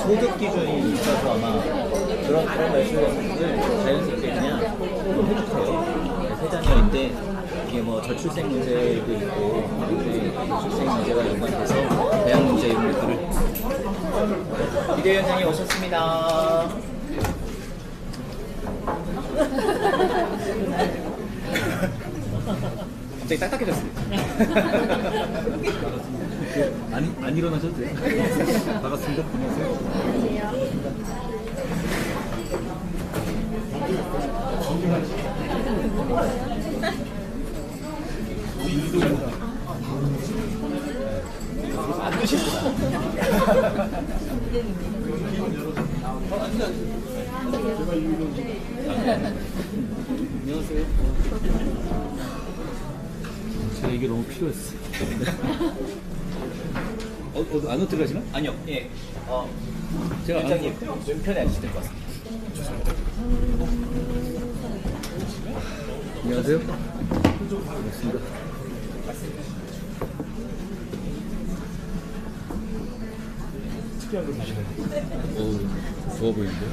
소득 기준이 있어서 아마 그런 말씀을 자연스럽게 그냥 해주세요. 회장님인데 이게 뭐 저출생 문제도 있고 저출생 문제가 연관돼서 다양한 문제 이런 것들을 비대위원장님 오셨습니다. 갑자기 딱딱해졌습니다. 안 일어나셔도 돼요. 반갑습니다. 안 드시구나. 안녕하세요. 제가 이게 너무 필요했어요. 안 들어가시나? 아니요, 예. 제가 위원장님 왼편에 앉으실 것 같습니다. 안녕하세요. 반갑습니다. 특이한 걸 드시네. 좋아 보이는데.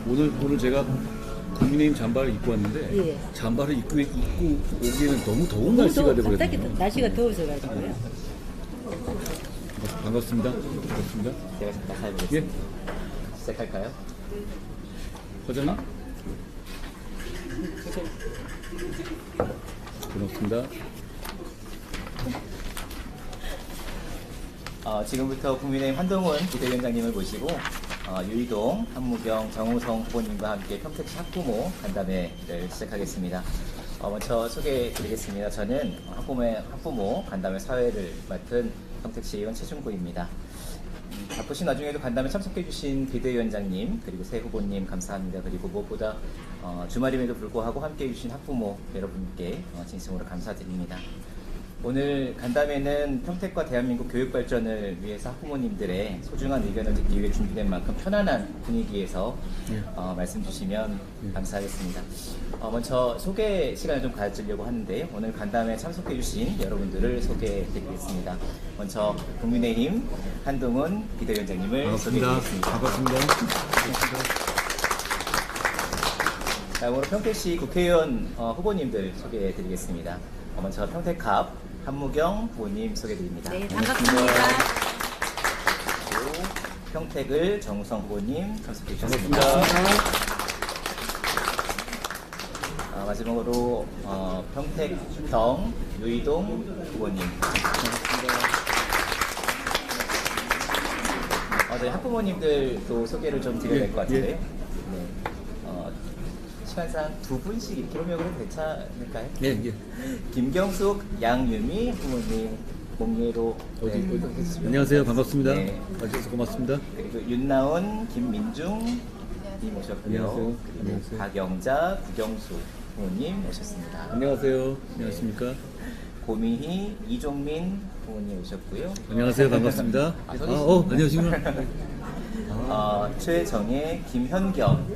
오늘 제가 국민의힘 잠바를 입고 왔는데 예. 잠바를 입고 오기에는 너무 더운 날씨가 갑자기 되거든요. 날씨가 더워져가지고요. 반갑습니다. 반갑습니다. 제가 잠깐 사회보겠습니다. 예, 시작할까요? 허전아. 반갑습니다. 지금부터 국민의힘 한동훈 비대위원장님을 모시고 유이동, 한무경, 정우성 후보님과 함께 평택시 학부모 간담회를 시작하겠습니다. 먼저 소개해드리겠습니다. 저는 학부모 간담회 사회를 맡은 평택시의원 최준구입니다. 바쁘신 와중에도 간담회 참석해주신 비대위원장님 그리고 새 후보님 감사합니다. 그리고 무엇보다 주말임에도 불구하고 함께해주신 학부모 여러분께 진심으로 감사드립니다. 오늘 간담회는 평택과 대한민국 교육 발전을 위해서 학부모님들의 소중한 의견을 듣기 위해 준비된 만큼 편안한 분위기에서 말씀 주시면 감사하겠습니다. 먼저 소개 시간을 좀 가지려고 하는데요. 오늘 간담회에 참석해 주신 여러분들을 소개해 드리겠습니다. 먼저 국민의힘 한동훈 비대위원장님을 소개해 드리겠습니다. 반갑습니다. 다음으로 평택시 국회의원 후보님들 소개해 드리겠습니다. 먼저 평택갑 한무경 후보님 소개드립니다. 네, 반갑습니다. 그리고 평택을 정우성 후보님 참석해 주셨습니다. 마지막으로 평택경 유이동 후보님 반갑습니다. 저희 학부모님들도 소개를 좀 드려야 될 것 같은데요. 네. 시간상 두 분씩 이렇게 호명을 해도 괜찮을까요? 예, 예. 김경숙, 양유미 부모님 공예로 안녕하세요. 반갑습니다. 네. 와주셔서 고맙습니다. 그리고 윤나온, 김민중 님 오셨고요. 안녕하세요. 그리고 안녕하세요. 박영자, 구경수 부모님 오셨습니다. 안녕하세요. 안녕하십니까? 고미희, 이종민 부모님 오셨고요. 안녕하세요. 반갑습니다. 안녕하십니까? 최정혜, 김현경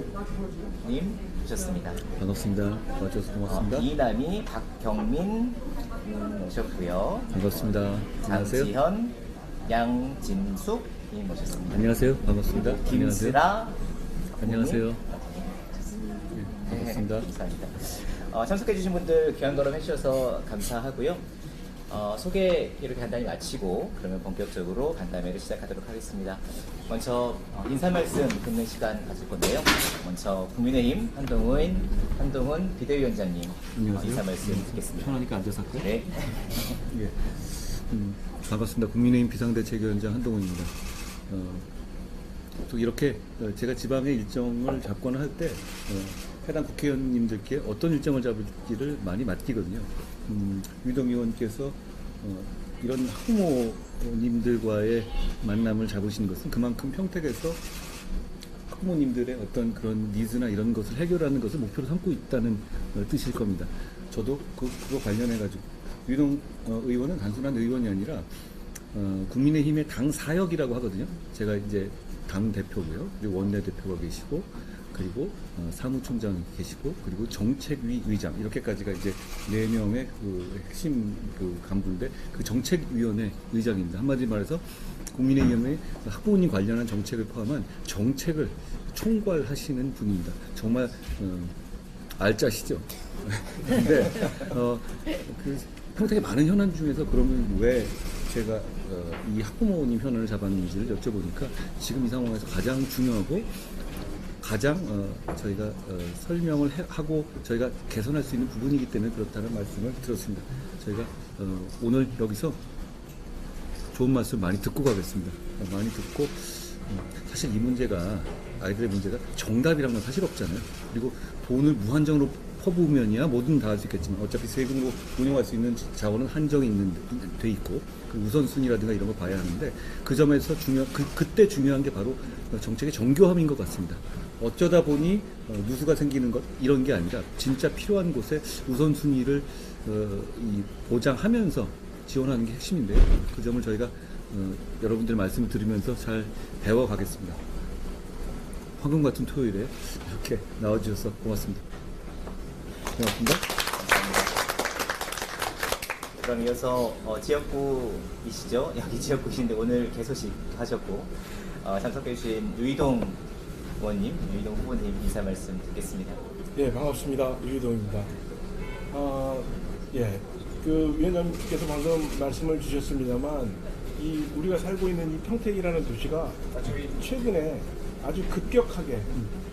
님 오셨습니다. 반갑습니다. 와주셔서 고맙습니다. 이남희, 박경민 오셨고요. 반갑습니다. 안녕하세요. 장지현, 양진숙 님 오셨습니다. 안녕하세요. 반갑습니다. 안녕하세요. 김슬아 안녕하세요. 네, 반갑습니다. 감사합니다. 참석해주신 분들 귀한 걸음 해주셔서 감사하고요. 소개 이렇게 간단히 마치고 그러면 본격적으로 간담회를 시작하도록 하겠습니다. 먼저 인사 말씀 듣는 시간 가질 건데요. 먼저 국민의힘 한동훈 비대위원장님 안녕하세요. 인사 말씀 듣겠습니다. 편하니까 앉아서 할까요? 네. 예. 반갑습니다. 국민의힘 비상대책위원장 한동훈입니다. 또 이렇게 제가 지방의 일정을 잡거나 할 때 해당 국회의원님들께 어떤 일정을 잡을지를 많이 맡기거든요. 유동 의원께서 이런 학부모님들과의 만남을 잡으시는 것은 그만큼 평택에서 학부모님들의 어떤 그런 니즈나 이런 것을 해결하는 것을 목표로 삼고 있다는 뜻일 겁니다. 저도 그거 관련해가지고 유동 의원은 단순한 의원이 아니라 국민의힘의 당 사역이라고 하거든요. 제가 이제 당 대표고요. 그리고 원내 대표가 계시고 그리고 사무총장이 계시고 그리고 정책위 의장 이렇게까지가 이제 4명의 그 핵심 그 간부인데 그 정책위원회 의장입니다. 한마디 말해서 국민의힘의 학부모님 관련한 정책을 포함한 정책을 총괄하시는 분입니다. 정말 알짜시죠. 근데 그 평택에 많은 현안 중에서 그러면 왜 제가 이 학부모님 현안을 잡았는지를 여쭤보니까 지금 이 상황에서 가장 중요하고 가장 저희가 설명을 하고 저희가 개선할 수 있는 부분이기 때문에 그렇다는 말씀을 들었습니다. 저희가 오늘 여기서 좋은 말씀 많이 듣고 가겠습니다. 많이 듣고 사실 이 문제가 아이들의 문제가 정답이란 건 사실 없잖아요. 그리고 돈을 무한정으로 퍼부으면이야 뭐든 다 할 수 있겠지만 어차피 세금으로 운영할 수 있는 자원은 한정이 돼 있고 그 우선순위라든가 이런 거 봐야 하는데 그 점에서 그때 중요한 게 바로 정책의 정교함인 것 같습니다. 어쩌다 보니 누수가 생기는 것 이런 게 아니라 진짜 필요한 곳에 우선순위를 보장하면서 지원하는 게 핵심인데요. 그 점을 저희가 여러분들 말씀을 들으면서 잘 배워가겠습니다. 황금 같은 토요일에 이렇게 나와주셔서 고맙습니다. 고맙습니다. 그럼 이어서 지역구이시죠? 여기 지역구이신데 오늘 개소식 하셨고 참석해주신 유이동 의원님, 유이동 후보님 인사 말씀 듣겠습니다. 예, 반갑습니다. 유희동입니다. 예, 그 위원장님께서 방금 말씀을 주셨습니다만, 우리가 살고 있는 이 평택이라는 도시가 최근에 아주 급격하게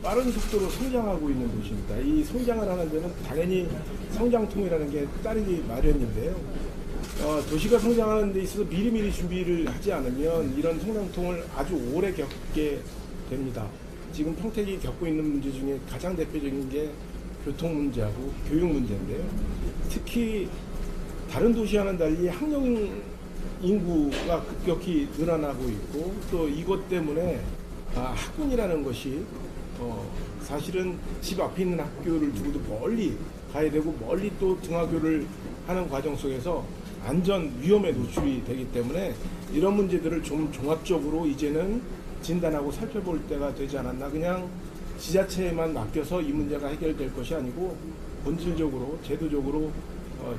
빠른 속도로 성장하고 있는 도시입니다. 이 성장을 하는 데는 당연히 성장통이라는 게 따르기 마련인데요. 도시가 성장하는 데 있어서 미리미리 준비를 하지 않으면 이런 성장통을 아주 오래 겪게 됩니다. 지금 평택이 겪고 있는 문제 중에 가장 대표적인 게 교통 문제하고 교육 문제인데요. 특히 다른 도시와는 달리 학령 인구가 급격히 늘어나고 있고 또 이것 때문에 학군이라는 것이 사실은 집 앞에 있는 학교를 두고도 멀리 가야 되고 멀리 또 등하교를 하는 과정 속에서 안전 위험에 노출이 되기 때문에 이런 문제들을 좀 종합적으로 이제는 진단하고 살펴볼 때가 되지 않았나. 그냥 지자체에만 맡겨서 이 문제가 해결될 것이 아니고 본질적으로 제도적으로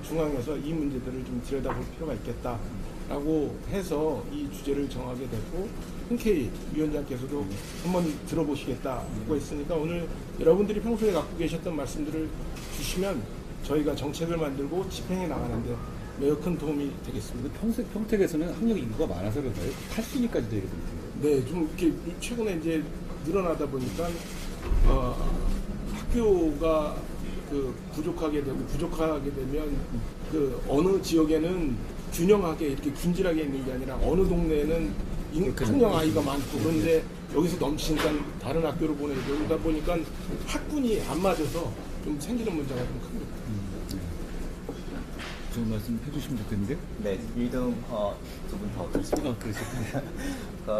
중앙에서 이 문제들을 좀 들여다볼 필요가 있겠다라고 해서 이 주제를 정하게 됐고 흔쾌히 위원장께서도 한번 들어보시겠다고 했으니까 오늘 여러분들이 평소에 갖고 계셨던 말씀들을 주시면 저희가 정책을 만들고 집행해 나가는데 매우 큰 도움이 되겠습니다. 평택에서는 학령 인구가 많아서 그런가요? 8순위까지 되게 됩니다. 네, 좀 이렇게 최근에 이제 늘어나다 보니까 학교가 부족하게 되면 그 어느 지역에는 균형하게 이렇게 균질하게 있는 게 아니라 어느 동네에는 학령 아이가 많고 그런데 여기서 넘치니까 다른 학교로 보내고 그러다 보니까 학군이 안 맞아서 좀 생기는 문제가 좀 큽니다. 좋은 말씀 해주시면 좋겠는데요. 네, 유이동 두 분 더 그렇습니다. 그러셨군요.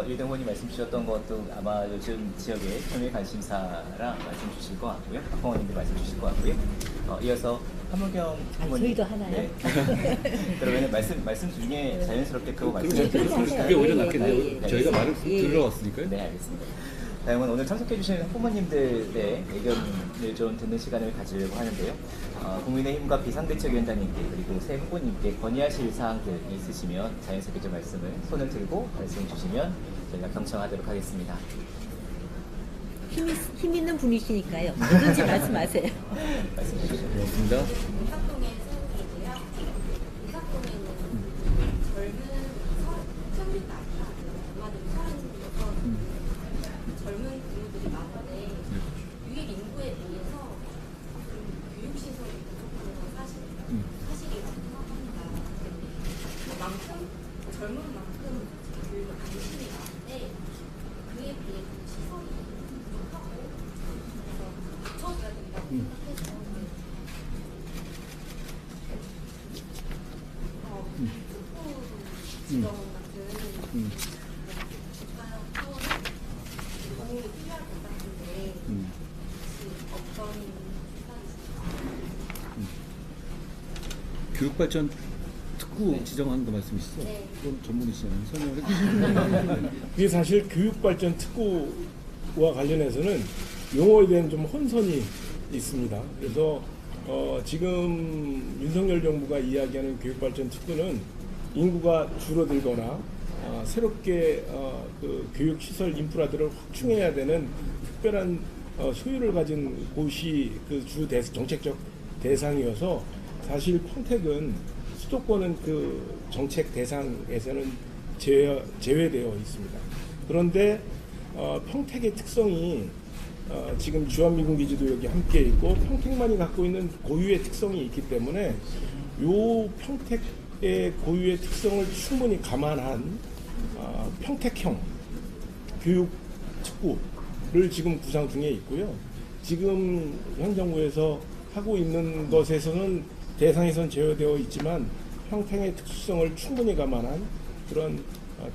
유이동 의원님 말씀 주셨던 것도 아마 요즘 지역의 현역 관심사랑 말씀 주실 것 같고요. 학부모님들 말씀 주실 것 같고요. 이어서 한무경 의원님. 저희도 하나요? 네. 그러면 말씀 중에 자연스럽게 그거 말씀 그게 오히려 낫겠네요. 네. 저희가 말을 예. 들어왔으니까요. 네, 알겠습니다. 다음은 오늘 참석해주신 학부모님들의 의견을 좀 듣는 시간을 가지려고 하는데요. 국민의힘과 비상대책위원장님께 그리고 새 후보님께 건의하실 사항들 있으시면 자연스럽게 좀 손을 들고 말씀해 주시면 저희가 경청하도록 하겠습니다. 힘 있는 분이시니까요. 뭐든지 말씀하세요. 말씀해 주시죠. 고맙습니다. 이삭동에 세우기고요. 이삭동에는 젊은 청년 나이가 아마도 서른부터 젊은 부모들이 많은데 유일 인구에 비해서 교육시설이 부족한 건 사실이라고 생각합니다. 그만큼 젊은 만큼 교육에 관심이 많은데 그에 비해 시설이 부족하고 그래서 갖춰줘야 된다고 생각해서 지정 같은 도움이 필요할 것 같은데 혹시 어떤 생각이신가요? 교육발전 특구 지정하는 거 말씀이시죠? 네. 그건 전문이시잖아요. 설명을 해주시면 이게 사실 교육발전 특구와 관련해서는 용어에 대한 좀 혼선이 있습니다. 그래서 지금 윤석열 정부가 이야기하는 교육발전 특구는 인구가 줄어들거나 새롭게 그 교육시설 인프라들을 확충해야 되는 특별한 소유를 가진 곳이 그 정책적 대상이어서 사실 평택은 수도권은 그 정책 대상에서는 제외되어 있습니다. 그런데 평택의 특성이 지금 주한미군기지도 여기 함께 있고 평택만이 갖고 있는 고유의 특성이 있기 때문에 요 평택의 고유의 특성을 충분히 감안한 평택형 교육 특구를 지금 구상 중에 있고요. 지금 현 정부에서 하고 있는 것에서는 대상에선 제외되어 있지만 평택의 특수성을 충분히 감안한 그런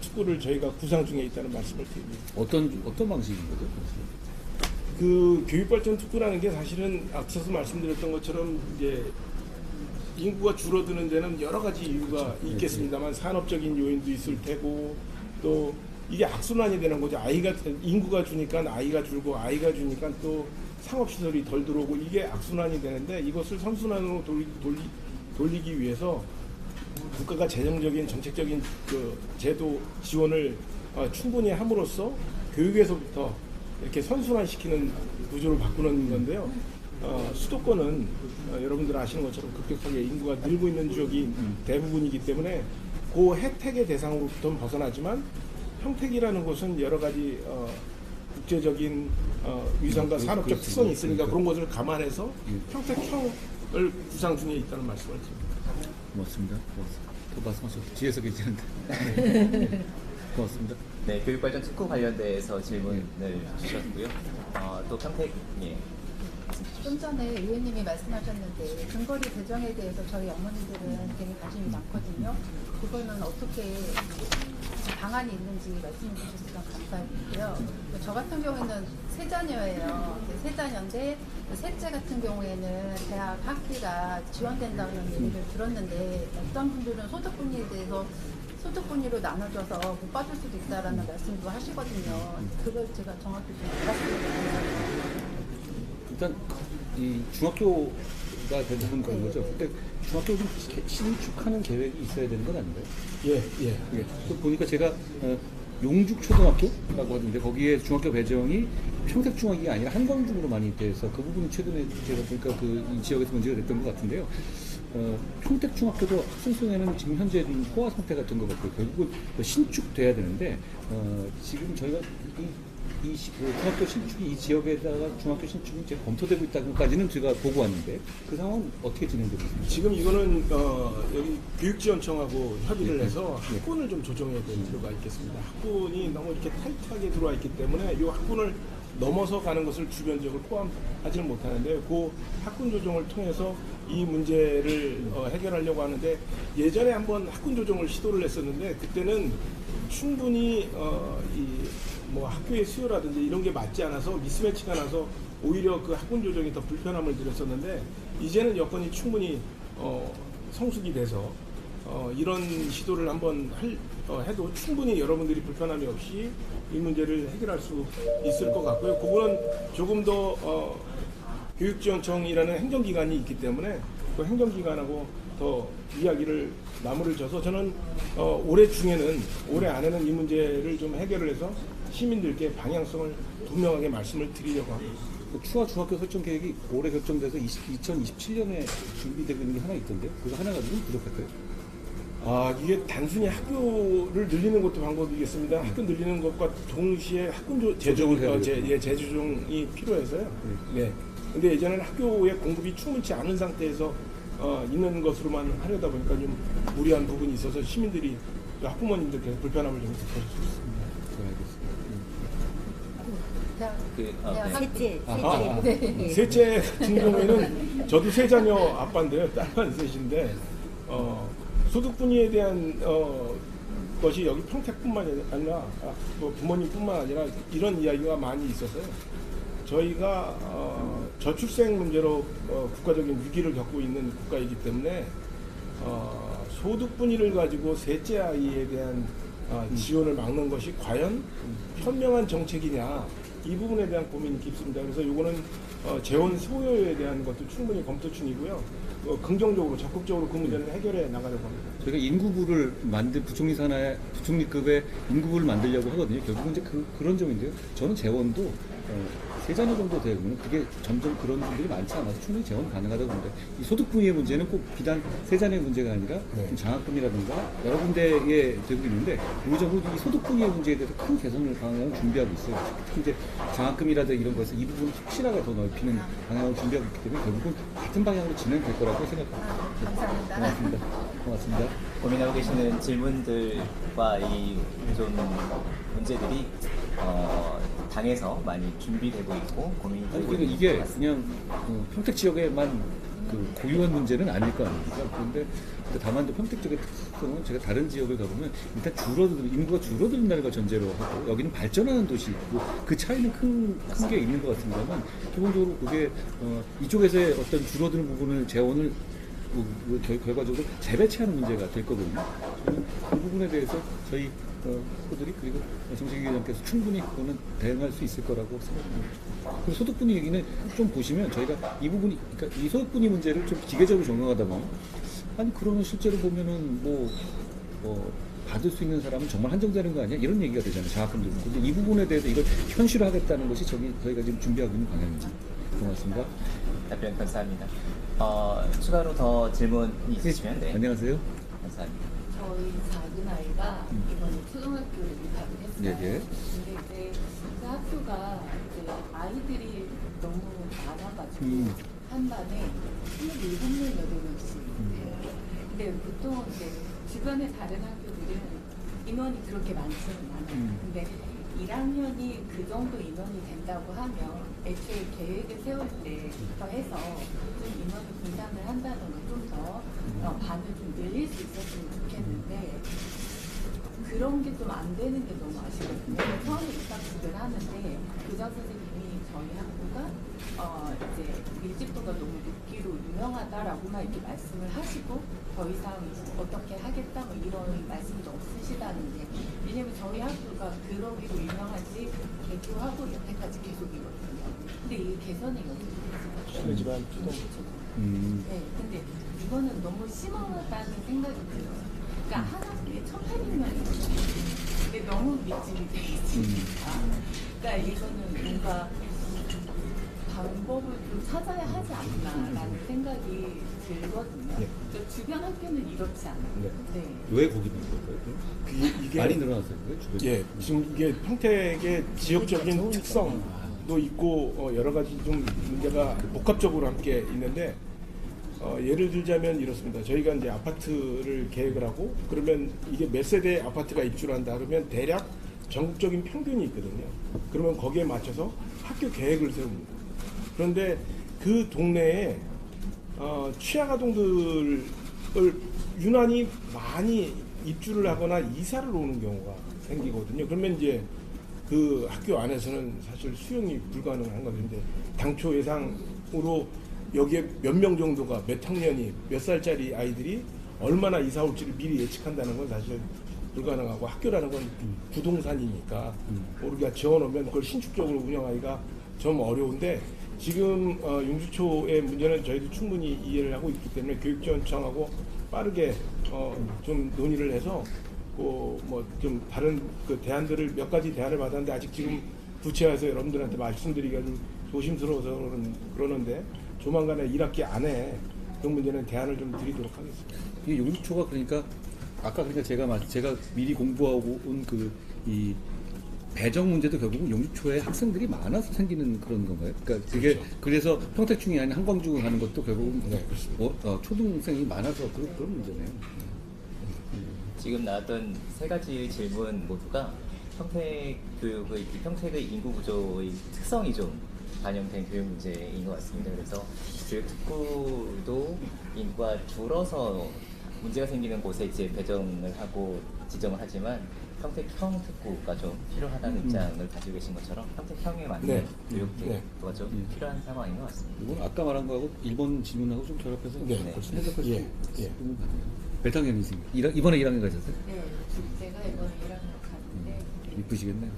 특구를 저희가 구상 중에 있다는 말씀을 드립니다. 어떤 방식인 거죠? 그 교육발전 특구라는 게 사실은 앞서서 말씀드렸던 것처럼 이제 인구가 줄어드는 데는 여러 가지 이유가 있겠습니다만 산업적인 요인도 있을 테고 또 이게 악순환이 되는 거죠. 인구가 주니까 아이가 줄고 아이가 주니까 또 상업시설이 덜 들어오고 이게 악순환이 되는데 이것을 선순환으로 돌리기 위해서 국가가 재정적인 정책적인 그 제도 지원을 충분히 함으로써 교육에서부터 이렇게 선순환시키는 구조를 바꾸는 건데요. 수도권은 여러분들 아시는 것처럼 급격하게 인구가 늘고 있는 지역이 대부분이기 때문에 그 혜택의 대상으로부터는 벗어나지만 평택이라는 곳은 여러 가지 국제적인 위상과 산업적 특성이 있으니까 그런 것을 감안해서 평택형을 구상 중에 있다는 말씀을 드립니다. 고맙습니다. 더 말씀하셔도 뒤에서 계시는데. 고맙습니다. 네, 교육발전 특구 관련돼서 질문을 주셨고요. 또 평택, 예. 좀 전에 의원님이 말씀하셨는데 근거리 배정에 대해서 저희 어머니들은 되게 관심이 많거든요. 그거는 어떻게 방안이 있는지 말씀해 주셨으면 감사하겠고요. 저 같은 경우에는 세 자녀예요. 세 자녀인데 셋째 같은 경우에는 대학 학비가 지원된다는 얘기를 들었는데 어떤 분들은 소득분위에 대해서 소득분위로 나눠줘서 못 받을 수도 있다라는 말씀도 하시거든요. 그걸 제가 정확히 좀 알았습니다. 일단 이 중학교가 대부분 그런 거죠. 근데 중학교 좀 신축하는 계획이 있어야 되는 건 아닌가요? 예. 또 보니까 제가 용죽초등학교라고 하던데 거기에 중학교 배정이 평택중학이 아니라 한광중으로 많이 돼서 그 부분이 최근에 제가 보니까 이 지역에서 문제가 됐던 것 같은데요. 평택중학교도 학생 수에는 지금 현재 포화 상태 같은 것 같고 결국은 신축돼야 되는데 지금 저희가 이 중학교 신축이 이 지역에다가 중학교 신축이 이제 검토되고 있다고까지는 제가 보고 왔는데 그 상황은 어떻게 진행되고 있습니까? 지금 이거는 여기 교육지원청하고 협의를 해서 학군을 좀 조정해야 될 필요가 있겠습니다. 학군이 너무 이렇게 타이트하게 들어와 있기 때문에 이 학군을 넘어서 가는 것을 주변지역을 포함하지는 못하는데 그 학군 조정을 통해서 이 문제를 해결하려고 하는데 예전에 한번 학군 조정을 시도를 했었는데 그때는 충분히 뭐 학교의 수요라든지 이런 게 맞지 않아서 미스매치가 나서 오히려 그 학군 조정이 더 불편함을 드렸었는데 이제는 여건이 충분히 성숙이 돼서 이런 시도를 한번 해도 충분히 여러분들이 불편함이 없이 이 문제를 해결할 수 있을 것 같고요. 그거는 조금 더 교육지원청이라는 행정기관이 있기 때문에 그 행정기관하고 더 이야기를 마무리를 져서 저는 올해 안에는 이 문제를 좀 해결을 해서 시민들께 방향성을 분명하게 말씀을 드리려고 합니다. 추가 중학교 설정 계획이 올해 결정돼서 2027년에 준비되고 있는 게 하나 있던데요. 그거 하나 가지고 부족할까요? 이게 단순히 학교를 늘리는 것도 방법이겠습니다. 학교 늘리는 것과 동시에 학군 재조정이 필요해서요. 네. 근데 예전에는 학교의 공급이 충분치 않은 상태에서 있는 것으로만 하려다 보니까 좀 무리한 부분이 있어서 시민들이 학부모님들께서 불편함을 좀 느끼셨습니다. 셋째 같은 경우에는 저도 세 자녀 아빠인데요. 딸만 셋인데 소득분위에 대한 것이 여기 평택뿐만 아니라 부모님뿐만 아니라 이런 이야기가 많이 있어서요. 저희가 저출생 문제로 국가적인 위기를 겪고 있는 국가이기 때문에 소득분위를 가지고 셋째 아이에 대한 지원을 막는 것이 과연 현명한 정책이냐 이 부분에 대한 고민이 깊습니다. 그래서 이거는 재원 소요에 대한 것도 충분히 검토 중이고요. 긍정적으로 적극적으로 그 문제는 해결해 나가려고 합니다. 저희가 인구부를 부총리 산하에 부총리급의 인구부를 만들려고 하거든요. 결국은 이제 그런 점인데요. 저는 재원도 세 자녀 정도 되면 그게 점점 그런 분들이 많지 않아서 충분히 재원 가능하다고 보는데 이 소득 분위의 문제는 꼭 비단 세 자녀의 문제가 아니라 좀 장학금이라든가 여러 군데에 되고 있는데 우리적으로 이 소득 분위의 문제에 대해서 큰 개선을 방향을 준비하고 있어요. 특히 이제 장학금이라든가 이런 거에서 이 부분을 확실하게 더 넓히는 방향을 준비하고 있기 때문에 결국은 같은 방향으로 진행될 거라고 생각합니다. 감사합니다. 고맙습니다. 고민하고 계시는 질문들과 이 좀 문제들이 당에서 많이 준비되고 있고 고민이 아니 되고 그러니까 있는 이게 것 같습니다. 그냥 평택 지역에만 그 고유한 문제는 아닐 거 아닙니까? 그런데 다만 평택 지역의 특성은 제가 다른 지역을 가보면 일단 인구가 줄어든다는 걸 전제로 하고 여기는 발전하는 도시고 그 차이는 큰 게 있는 것 같습니다만 기본적으로 그게 이쪽에서의 어떤 줄어드는 부분을 재원을 결과적으로 재배치하는 문제가 될 거거든요. 저는 그 부분에 대해서 저희 후보들이 그리고 정세균 위원장께서 충분히 그거는 대응할 수 있을 거라고 생각합니다. 그리고 소득분위 얘기는 좀 보시면 저희가 이 부분이, 그러니까 이 소득분위 문제를 좀 기계적으로 적용하다 보면 아니 그러면 실제로 보면은 받을 수 있는 사람은 정말 한정되는 거 아니야? 이런 얘기가 되잖아요. 장학금도. 근데 이 부분에 대해서 이걸 현실화하겠다는 것이 저희가 지금 준비하고 있는 방향입니다. 고맙습니다. 답변 감사합니다. 추가로 더 질문 있으시면 네. 안녕하세요. 감사합니다. 저희 작은 아이가 이번에 초등학교를 입학을 했어요. 예. 근데 이제 그 학교가 이제 아이들이 너무 많아가지고 한 반에 27명, 8명씩 돼요. 근데 보통 이제 주변의 다른 학교들은 인원이 그렇게 많지는 않아요. 근데 1학년이 그 정도 인원이 된다고 하면 애초에 계획을 세울 때부터 해서 좀 인원을 분산을 한다는 걸 좀 더 반을 좀 늘릴 수 있었으면 좋겠는데 그런 게 좀 안 되는 게 너무 아쉽거든요. 처음에 입학식을 하는데 교장 선생님이 저희 학교가 이제 밀집도가 너무 높기로 유명하다라고만 이렇게 말씀을 하시고 더 이상 어떻게 하겠다 뭐 이런 말씀도 없으시다는 게 왜냐면 저희 학교가 그러기로 유명하지 개교하고 여태까지 계속이거든요. 근데 이게 개선이 어떻게 실례지만 네, 근데 이거는 너무 심하다는 생각이 들어요. 그러니까 한 학교에 1,800명이거든요. 근데 너무 밀집이 되어 있으니까. 그러니까 이거는 뭔가 방법을 좀 찾아야 하지 않나라는 생각이 들거든요. 네. 그러니까 주변 학교는 이렇지 않아요. 네. 왜 거기 있는 걸까요? 이게 많이 늘어났어요. 주변에. 예, 지금 이게 평택의 지역적인 특성도 있고 여러 가지 좀 문제가 복합적으로 함께 있는데 예를 들자면 이렇습니다. 저희가 이제 아파트를 계획을 하고 그러면 이게 몇 세대 아파트가 입주를 한다 그러면 대략 전국적인 평균이 있거든요. 그러면 거기에 맞춰서 학교 계획을 세웁니다. 그런데 그 동네에 취약아동들을 유난히 많이 입주를 하거나 이사를 오는 경우가 생기거든요. 그러면 이제 그 학교 안에서는 사실 수용이 불가능한 건데 당초 예상으로 여기에 몇 명 정도가 몇 학년이 몇 살짜리 아이들이 얼마나 이사 올지를 미리 예측한다는 건 사실 불가능하고 학교라는 건 부동산이니까 우리가 지어놓으면 그걸 신축적으로 운영하기가 좀 어려운데 지금 용주초의 문제는 저희도 충분히 이해를 하고 있기 때문에 교육지원청하고 빠르게 좀 논의를 해서 뭐 좀 다른 그 대안들을 몇 가지 대안을 받았는데 아직 지금 구체화해서 여러분들한테 말씀드리기가 좀 조심스러워서 그러는데 조만간에 1학기 안에 그 문제는 대안을 좀 드리도록 하겠습니다. 이 용주초가 그러니까 아까 그러니까 제가 미리 공부하고 온 이 배정 문제도 결국은 용주초에 학생들이 많아서 생기는 그런 건가요? 그러니까 그게 그래서 평택중이 아닌 한광중 가는 것도 결국은 초등생이 많아서 그런 문제네요. 지금 나왔던 세 가지 질문 모두가 평택 교육의 평택의 인구 구조의 특성이 좀 반영된 교육 문제인 것 같습니다. 그래서 교육 특구도 인구가 줄어서 문제가 생기는 곳에 이제 배정을 하고 지정을 하지만 평택형 특구가 좀 필요하다는 입장을 가지고 계신 것처럼 평택형에 맞는 교육 계획도가 좀 필요한 상황인 것 같습니다. 이건 아까 말한 거하고 1번 질문하고 좀 결합해서 해석할 수 있는 부분이 많네요. 배당현 선생님 이번에 1학년 가셨어요? 네, 제가 이번에 1학년 갔는데 이쁘시겠네요.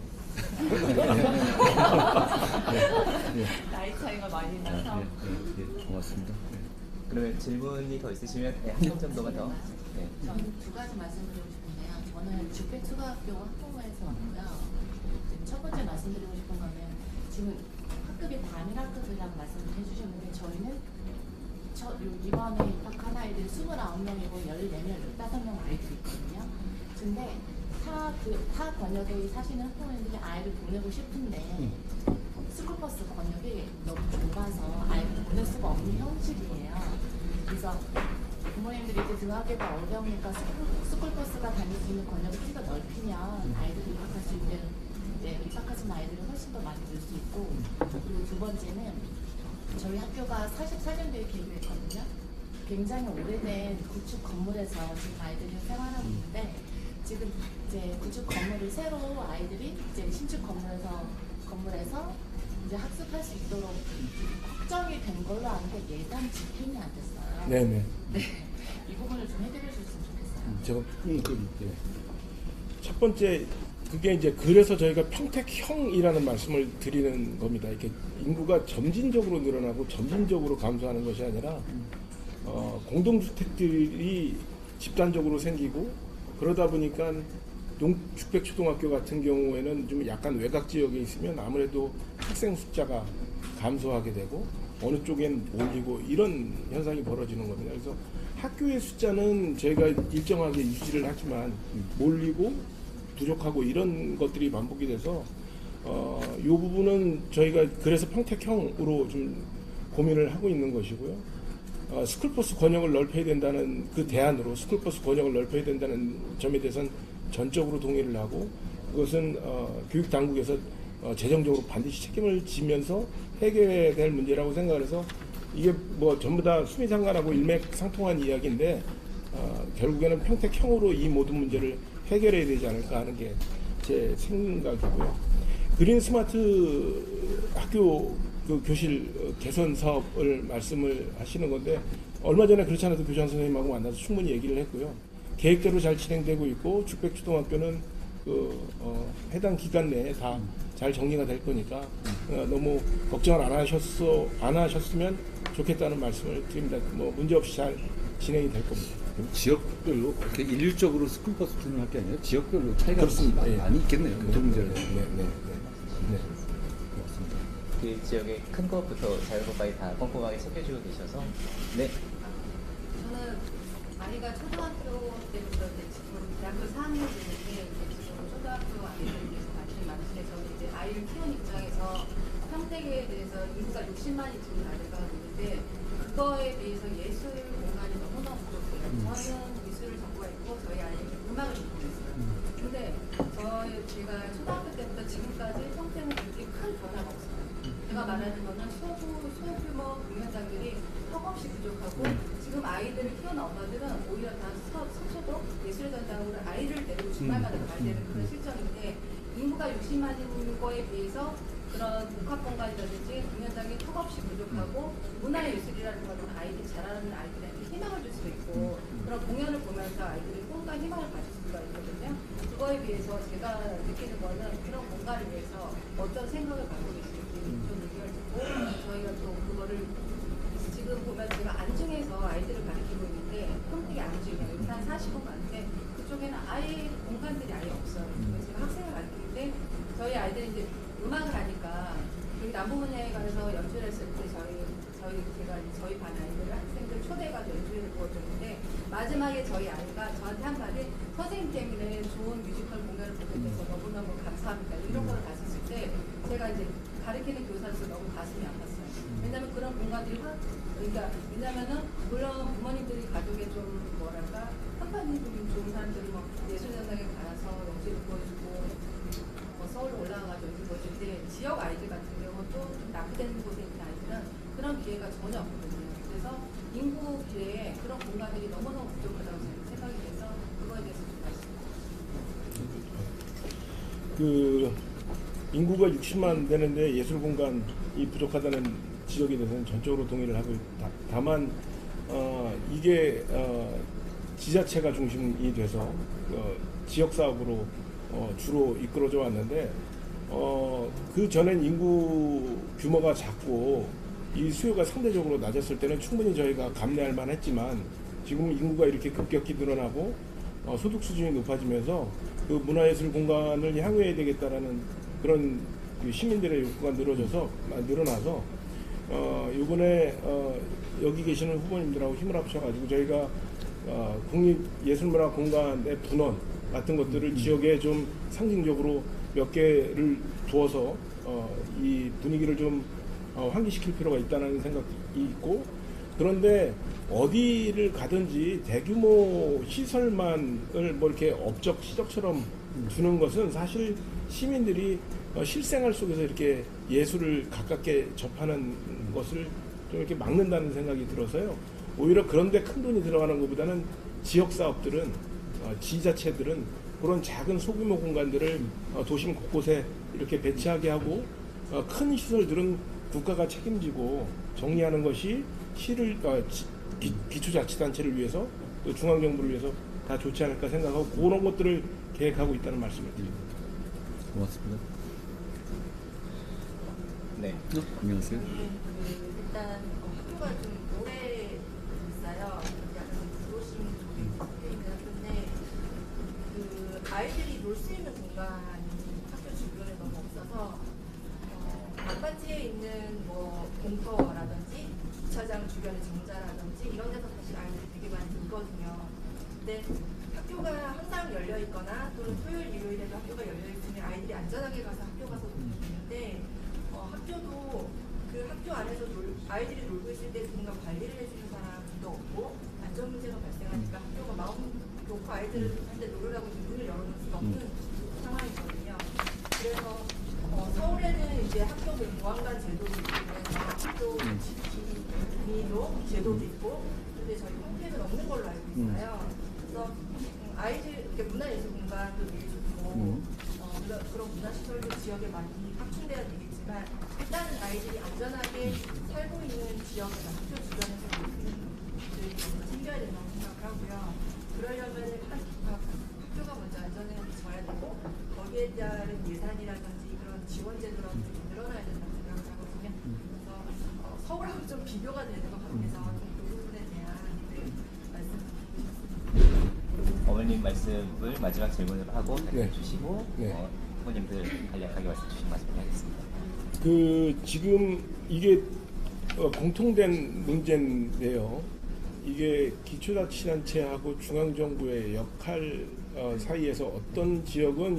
나이 차이가 많이 나서 고맙습니다. 그러면 질문이 더 있으시면 한 명 정도만 더. 네. 저는 두 가지 말씀드리고 싶은데요. 저는 주택초등학교 학부모에서 왔고요. 첫 번째 말씀드리고 싶은 거는 지금 학급이 단일 학급이라고 말씀을 해주셨는데 저희는 이번에 입학한 아이들 29명이고 14명, 15명 아이들이 있거든요. 근데 타 권역에 사시는 학부모님들이 아이를 보내고 싶은데 스쿨버스 권역이 너무 좁아서 아이를 보낼 수가 없는 형식이에요. 그래서 부모님들이 이제 등하기가 어려우니까 스쿨버스가 다닐 수 있는 권역을 좀 더 넓히면 아이들이 입학할 수 있는 입학하신 아이들이 훨씬 더 많이 늘 수 있고, 그리고 두 번째는 저희 학교가 44년도에 개교했거든요. 굉장히 오래된 구축 건물에서 지금 아이들이 생활하고 있는데 지금 이제 구축 건물을 새로 아이들이 이제 신축 건물에서 이제 학습할 수 있도록 확정이 된 걸로 아는데 예산 집행이 안 됐어요. 네네. 네, 이 부분을 좀 해결해 줬으면 좋겠어요. 첫 번째 그게 이제 그래서 저희가 평택형이라는 말씀을 드리는 겁니다. 이렇게 인구가 점진적으로 늘어나고 점진적으로 감소하는 것이 아니라 공동주택들이 집단적으로 생기고 그러다 보니까 축백초등학교 같은 경우에는 좀 약간 외곽 지역에 있으면 아무래도 학생 숫자가 감소하게 되고 어느 쪽엔 몰리고 이런 현상이 벌어지는 거거든요. 그래서 학교의 숫자는 저희가 일정하게 유지를 하지만 몰리고 부족하고 이런 것들이 반복이 돼서 이 부분은 저희가 그래서 평택형으로 좀 고민을 하고 있는 것이고요. 스쿨버스 권역을 넓혀야 된다는 그 대안으로 스쿨버스 권역을 넓혀야 된다는 점에 대해서는 전적으로 동의를 하고 그것은 교육당국에서 재정적으로 반드시 책임을 지면서 해결해야 될 문제라고 생각을 해서 이게 뭐 전부 다 수미상관하고 일맥상통한 이야기인데 결국에는 평택형으로 이 모든 문제를 해결해야 되지 않을까 하는 게 제 생각이고요. 그린 스마트 학교 그 교실 개선 사업을 말씀을 하시는 건데 얼마 전에 그렇지 않아도 교장 선생님하고 만나서 충분히 얘기를 했고요. 계획대로 잘 진행되고 있고 축백초등학교는 해당 기간 내에 다 잘 정리가 될 거니까 너무 걱정을 안 하셨으면 좋겠다는 말씀을 드립니다. 뭐 문제 없이 잘 진행이 될 겁니다. 지역별로 그렇게 일률적으로 스쿨버스 투입할 게 아니라 지역별로 차이가 그렇습니다. 예. 많이 있겠네요. 그 문제는. 네. 그 지역의 큰 것부터 작은 것까지 다 꼼꼼하게 챙겨주고 계셔서 네. 저는 아이가 초등학교 때부터 이제 지금 대학교 4학년 되는데 지금 초등학교 아이들에 대해서 관심이 많으신데 저는 이제 아이를 키우는 입장에서 평택에 대해서 인구가 60만이 지금 아이가 있는데 그거에 대해서 예술 공간이 너무너무 부족해요. 저는 미술을 전공했고 저희 아이는 음악을 전공했어요. 근데 제가 초등학교 때부터 지금까지 평택은 그렇게 큰 변화가 없어요. 제가 말하는 거는 소규모 공연장들이 턱없이 부족하고 지금 아이들을 키우는 엄마들은 오히려 다 서초동 예술전당으로 아이를 데리고 주말마다 가야 되는 그런 실정인데 인구가 60만인 거에 비해서 그런 복합공간이라든지 공연장이 턱없이 부족하고 문화예술이라는 것은 아이들이 잘하는 아이들한테 희망을 줄 수 있고 그런 공연을 보면서 아이들이 꿈과 희망을 가질 수가 있거든요. 그거에 비해서 제가 느끼는 거는 그런 공간을 위해서 어떤 생각을 갖고 계신지 좀 의견을 듣고 저희가 또 그거를 지금 보면 제가 안중에서 아이들을 가르치고 있는데 평택이 안중이에요. 여기 한 40분 가는데 그쪽에는 아예 공간들이 아예 없어요. 그래서 제가 학생을 가르치는데 저희 아이들이 이제 음악을 하니까 여기 남부문예에 가서 연주를 했을 때 제가 저희 반 아이들 학생들 초대해가지고 연주를 보여줬는데 마지막에 저희 아이가 저한테 한마디 선생님 때문에 좋은 뮤지컬 공연을 보게 돼서 너무너무 감사합니다. 이런 걸 갔었을 때 제가 이제 가르치는 교사로서 너무 가슴이 아팠어요. 왜냐면 그런 공간들이 왜냐면은 물론 부모님들이 가족에 좀 뭐랄까 한판이들이 좋은 사람들이 뭐 예술전당에 가서 연주를 보여주고 뭐 서울로 올라가가지고 연주 보여주는데 지역 아이들 같은 경우 또 낙후된 곳에 있는 아이들은 그런 기회가 전혀 없거든요. 그래서 인구 비례에 그런 공간들이 너무너무 부족하다고 생각이 돼서 그거에 대해서 좀 말씀드립니다. 그 인구가 60만 되는데 예술 공간이 부족하다는 지적에 대해서는 전적으로 동의를 하고 있다. 다만 이게 지자체가 중심이 돼서 지역 사업으로 주로 이끌어져 왔는데 그 전엔 인구 규모가 작고 이 수요가 상대적으로 낮았을 때는 충분히 저희가 감내할 만했지만 지금 인구가 이렇게 급격히 늘어나고 소득 수준이 높아지면서 그 문화예술 공간을 향유해야 되겠다라는 그런 그 시민들의 욕구가 늘어나서 이번에 여기 계시는 후보님들하고 힘을 합쳐가지고 저희가 국립예술문화공간의 분원 같은 것들을 지역에 좀 상징적으로 몇 개를 두어서 이 분위기를 좀 환기시킬 필요가 있다는 생각이 있고, 그런데 어디를 가든지 대규모 시설만을 뭐 이렇게 업적 시적처럼 두는 것은 사실 시민들이 실생활 속에서 이렇게 예술을 가깝게 접하는 것을 좀 이렇게 막는다는 생각이 들어서요. 오히려 그런데 큰 돈이 들어가는 것보다는 지역 사업들은 지자체들은 그런 작은 소규모 공간들을 도심 곳곳에 이렇게 배치하게 하고 큰 시설들은 국가가 책임지고 정리하는 것이 시를 기초자치단체를 위해서 또 중앙정부를 위해서 다 좋지 않을까 생각하고 그런 것들을 계획하고 있다는 말씀을 드립니다. 고맙습니다. 네. 안녕하세요. 일단 학교가 좀 오래 있어요. 약간 도심 쪽에 학교입니다. 근데 그 아이들이 놀 수 있는 공간이 학교 주변에 너무 없어서 아파트에 있는 뭐 공터라든지 주차장 주변의 정자라든지 이런 데서 사실 아이들이 되게 많이 놀거든요. 근데 학교가 항상 열려 있거나 또는 토요일 일요일에도 학교가 열려 있으면 아이들이 안전하게 가서 학교 가서 놀 수 있는데 학교도 그 학교 안에서 아이들이 놀고 있을 때 누군가 관리를 해주는 사람도 없고 안전 문제가 발생하니까 학교가 마음 놓고 아이들한테 놀으라고 문을 열어놓을 수가 없는 상황이거든요. 그래서 서울에는 이제 학교 보안관 제도도 있고 그래서 학교 지키기로 제도도 있고, 근데 저희 평택은 없는 걸로 알고 있어요. 그래서 아이들 이렇게 문화예술 공간도 되게 좋고 그런 문화시설도 지역에 많이 확충돼야 되겠지만 일단 아이들이 안전하게 살고 있는 지역이나 학교 주변에서 놀 수 있는 것들이 챙겨야 된다고 생각을 하고요. 그러려면 학교가 먼저 안전해져야 되고 거기에 따른 예산이라든지 그런 지원 제도라든지 늘어나야 된다고 생각을 하거든요. 그래서 서울하고 좀 비교가 되는 것 같아서 그 부분에 대한 말씀. 어머님 말씀을 마지막 질문으로 하고 답변해 주시고 네. 후보님들 간략하게 말씀 주시면 말씀드리겠습니다. 그 지금 이게 공통된 문제인데요. 이게 기초자치단체하고 중앙정부의 역할 사이에서 어떤 지역은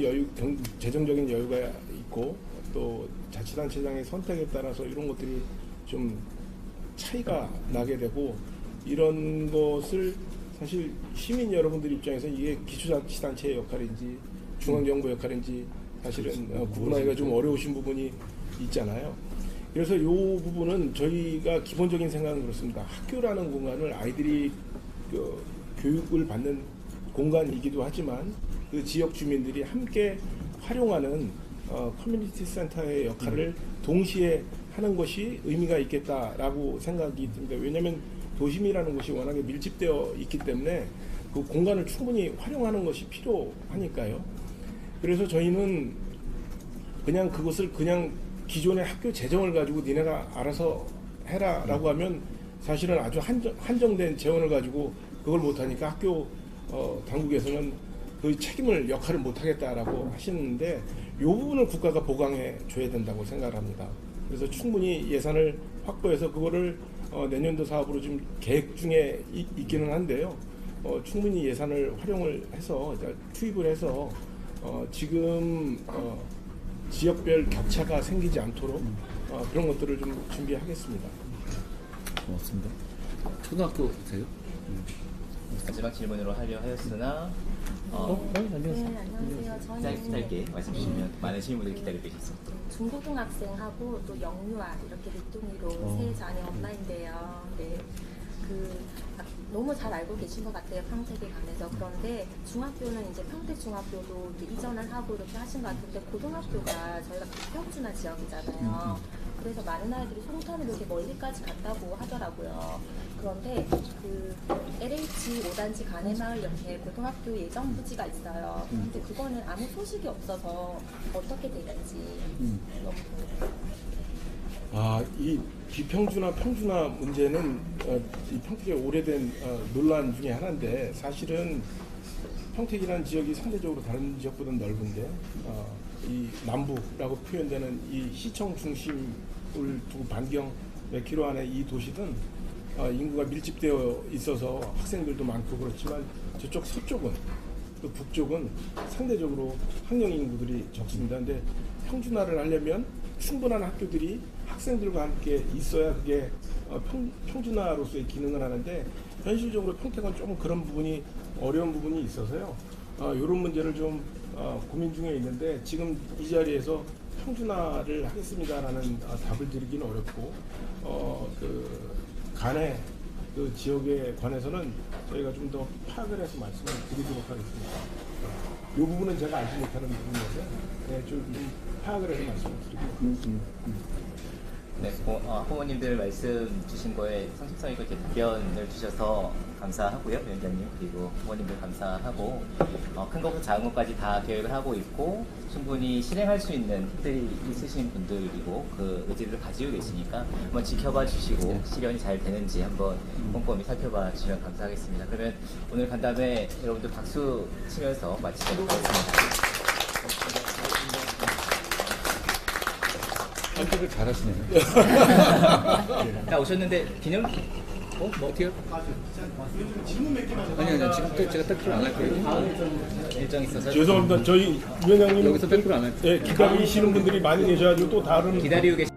재정적인 여유가 있고 또 자치단체장의 선택에 따라서 이런 것들이 좀 차이가 나게 되고, 이런 것을 사실 시민 여러분들 입장에서 이게 기초자치단체의 역할인지 중앙정부 역할인지 사실은 구분하기가 좀 어려우신 부분이 있잖아요. 그래서 이 부분은 저희가 기본적인 생각은 그렇습니다. 학교라는 공간을 아이들이 교육을 받는 공간이기도 하지만 그 지역 주민들이 함께 활용하는 커뮤니티 센터의 역할을 동시에 하는 것이 의미가 있겠다라고 생각이 듭니다. 왜냐하면 도심이라는 곳이 워낙에 밀집되어 있기 때문에 그 공간을 충분히 활용하는 것이 필요하니까요. 그래서 저희는 그냥 그것을 그냥 기존의 학교 재정을 가지고 니네가 알아서 해라라고 하면 사실은 아주 한정된 재원을 가지고 그걸 못하니까 학교 당국에서는 그 책임을 역할을 못하겠다라고 하시는데 이 부분을 국가가 보강해 줘야 된다고 생각을 합니다. 그래서 충분히 예산을 확보해서 그거를 내년도 사업으로 좀 계획 중에 있기는 한데요. 충분히 예산을 활용을 해서 투입을 해서 지금 지역별 격차가 생기지 않도록 그런 것들을 좀 준비하겠습니다. 고맙습니다. 초등학교세요? 마지막 질문으로 하려 하였으나 안녕하세요. 네, 안녕하세요. 짧게 말씀 주시면 많은 시민분들이 기다리고 계십니다. 중고등학생하고 또 영유아 이렇게 늦둥이로 세 자녀 엄마인데요. 네, 너무 잘 알고 계신 것 같아요. 평택에 관해서. 그런데 중학교는 이제 평택 중학교도 이제 이전을 하고 이렇게 하신 것 같은데 고등학교가 저희가 평준화 지역이잖아요. 그래서 많은 아이들이 송탄으로 이렇게 멀리까지 갔다고 하더라고요. 그런데 그 LH 5단지 가내마을 옆에 고등학교 예정 부지가 있어요. 근데 그거는 아무 소식이 없어서 어떻게 되는지 너무 궁금해요. 이 비평준화, 평준화 문제는 이 평택의 오래된 논란 중에 하나인데 사실은 평택이라는 지역이 상대적으로 다른 지역보다는 넓은데 이 남부라고 표현되는 이 시청 중심을 두고 반경 몇 킬로 안에 이 도시는 인구가 밀집되어 있어서 학생들도 많고 그렇지만 저쪽 서쪽은 또 북쪽은 상대적으로 학령 인구들이 적습니다. 근데 평준화를 하려면 충분한 학교들이 학생들과 함께 있어야 그게 평준화로서의 기능을 하는데 현실적으로 평택은 조금 그런 부분이 어려운 부분이 있어서요. 이런 문제를 좀 고민 중에 있는데 지금 이 자리에서 평준화를 하겠습니다라는 답을 드리기는 어렵고 그 간의 그 지역에 관해서는 저희가 좀 더 파악을 해서 말씀을 드리도록 하겠습니다. 이 부분은 제가 알지 못하는 부분인데 좀 파악을 해서 말씀을 드리고. 네, 후보님들 말씀 주신 거에 성실성 있고 답변을 주셔서 감사하고요, 위원장님. 그리고 후보님들 감사하고 큰 것부터 작은 것까지 다 계획을 하고 있고 충분히 실행할 수 있는 힘들이 있으신 분들이고 그 의지를 가지고 계시니까 한번 지켜봐 주시고 실현이 잘 되는지 한번 꼼꼼히 살펴봐 주시면 감사하겠습니다. 그러면 오늘 간담회 여러분들 박수 치면서 마치도록 하겠습니다. 선택을 잘하시네요. 다 오셨는데 기념? 뭐 어떻게요? 아니요, 지금 제가 딱 필요 안 할 거예요. 일정 있어서 죄송합니다. 저희 위원장님 여기서 뺄 필요 안 할 거예요. 기다리시는 분들이 많이 계셔가지고 또 다른 기다리고 계시.